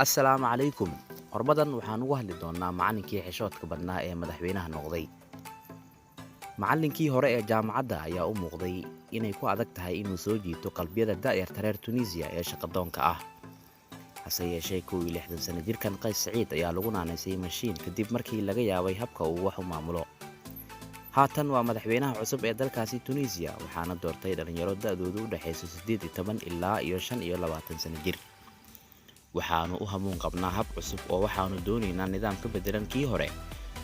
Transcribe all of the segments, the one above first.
Assalaamu calaykum. Hormadan waxaan uga hadli doonaa macallinkii xishoodka badnaa ee madaxweynaha noqday. Macallinkii hore ee jaamacadda ayaa u muuqday inay ku adag tahay inuu soo jiito qalbiyada da'yarta reer Tunisia ee shaqadoonka ah. Hase yeeshee 61 sano jirkan Qays Saciid ayaa lagu naanaysay mashiin kadib markii laga yaabay habka uu wax u maamulo. Haatan waa madaxweynaha cusub ee dalkaasi Tunisia waxaana doortay dhalinyaro da'doodu u dhaxayso 18 ilaa 25 sano jir. Waxaanu u hamuun qabnaa hab cusub oo waxaanu doonaynaa nidaam ka beddelan kii hore.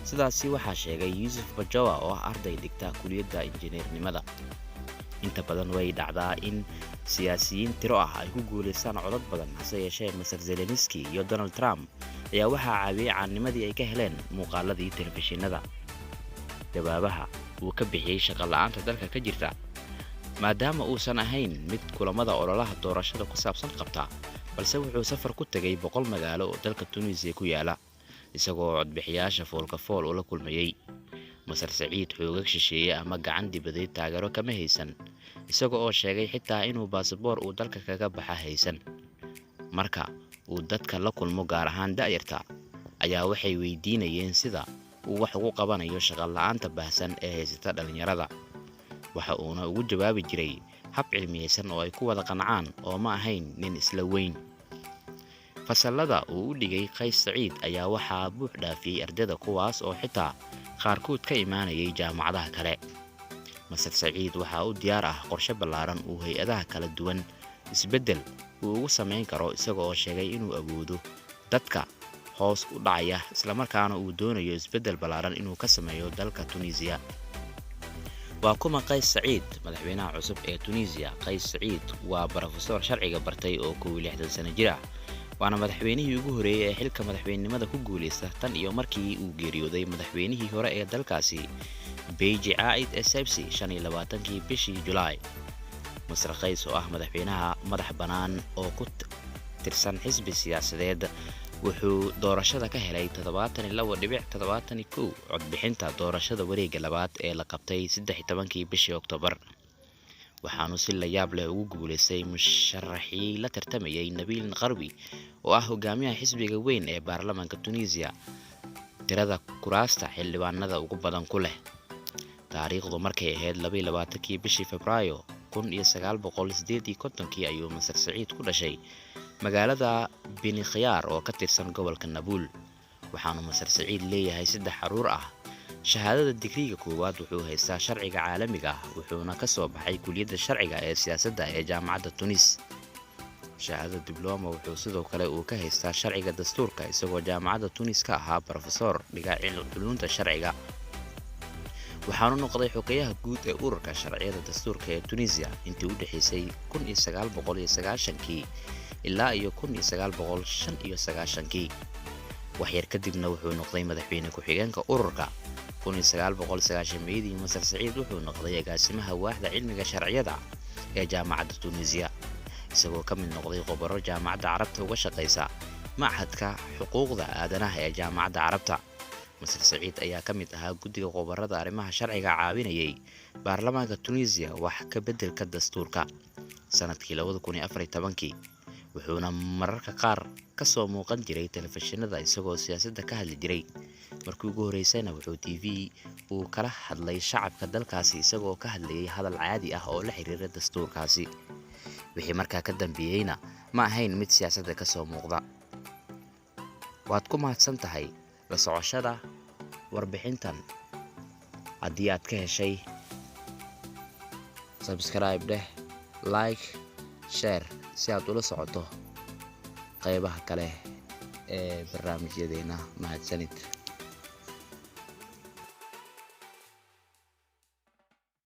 Sidaasi waxaa sheegay Yuusuf Bajawa oo ah arday dhigta kulliyadda injineernimada. Inta badan way dhacdaa in siyaasiyiin tiro ah ay ku guuleystaan codad badan, hase yeeshee Mr. Zelensky iyo Donald Trump ayaa waxaa caawiyey caanimadii ay ka heleen muuqaaladii telefishinada. Jawaabaha uu ka bixiyey shaqo la'aanta dalka ka jirta, maadaama uusan ahayn mid kulamada ololaha doorashada ku saabsan qabta, balse wuxuu safar ku tagay 100 magaalo oo dalka Tunisia ku yaala, isagoo codbixiyaasha foolka fool ula kulmayay. Masar Saciid xoogag shisheeye ama gacan dibadeed taageero kama haysan, isagoo oo sheegay xitaa inuu baasaboor uu dalka kaga baxa haysan. Marka uu dadka la kulmo gaar ahaan da'yarta, ayaa waxay weydiinayeen sida uu wax ugu qabanayo shaqo la'aanta baahsan ee haysata dhalinyarada. Waxa uuna ugu jawaabi jiray hab cilmiyeysan oo ay ku wada qancaan oo ma ahayn nin isla weyn. Fasallada uu u dhigay Qays Saciid ayaa waxaa buux dhaafiyey ardayda kuwaas oo xitaa qaarkood ka imaanayay jaamacadaha kale. Masar Saciid waxaa u diyaar ah qorshe ballaaran uu hay'adaha kala duwan isbeddel uu ugu samayn karo, isaga oo sheegay inuu awoodo dadka hoos u dhacaya islamarkaana uu doonayo isbeddel ballaaran inuu ka sameeyo dalka Tunisia. Waa kuma Qays Saciid, madaxweynaha cusub ee Tunisia. Qays Saciid waa barofesor sharciga bartay oo 61 sano jir ah, waana madaxweynihii ugu horeeyay ee xilka madaxweynenimada ku guuleysta tan iyo markii uu geeriyooday madaxweynihii hore ee dalkaasi Beji Caid Essebsi 25 bishii Julaay. Masar Qays oo ah madaxweynaha madax bannaan oo ku tirsan xisbi siyaasadeed wuxuu doorashada ka helay 72.71 codbixinta doorashada wareegga labaad ee la qabtay 13 bishii Oktoobar. Waxaanu si la yaab leh ugu guuleystay musharaxii la tartamayay Nabil Qarbi oo ah hogaamiyaha xisbiga weyn ee baarlamaanka Tunisia, tirada kuraasta xildhibaanada ugu badan ku leh. Taariikhdu markay ahayd 22 bishii Febraayo 1958 ayuu Masar Saciid ku dhashay magaalada Beni Khiyaar oo ka tirsan gobolka Naabul. Waxaanu Masar Saciid leeyahay 3 carruur ah. Shahaadada digriga koowaad wuxuu haystaa sharciga caalamiga ah, wuxuuna ka soo baxay kulliyadda sharciga ee siyaasadda ee jaamacadda Tunis. Shahaadada dibloma wuxuu sidoo kale uu ka haystaa sharciga dastuurka, isagoo jaamacadda Tunis ka ahaa profesor dhiga culuumta sharciga. Waxaanu noqday xogeyaha guud ee ururka sharciyada dastuurka ee Tunisia intii u dhaxaysay 1990 ilaa 1995. Waxyar kadibna wuxuu noqday madaxweyne ku-xigeenka ururka. 1990 Masar Saciid wuxuu noqday agaasimaha waaxda cilmiga sharciyada ee jaamacadda Tunisia, isagoo ka mid noqday khubaro jaamacadda Carabta uga shaqeysa machadka xuquuqda aadanaha ee jaamacadda Carabta. Masar Saciid ayaa ka mid ahaa guddiga khubarada arrimaha sharciga caawinayay baarlamaanka Tunisia wax ka beddelka dastuurka sanadkii 2014, wuxuuna mararka qaar ka soo muuqan jiray telefishinada isagoo siyaasadda ka hadli jiray. Markii ugu horeysayna wuxuu TV uu kala hadlay shacabka dalkaasi isagoo ka hadlayay hadal caadi ah oo la xiriira dastuurkaasi. Wixii markaa ka dambeeyayna ma ahayn mid siyaasadda ka soo muuqda. Waad ku mahadsan tahay la socoshada warbixintan. Haddii aad ka heshay, subscribe dheh, like, share si aad ula socoto qaybaha kale ee barnaamijyadeena. Mahadsanid.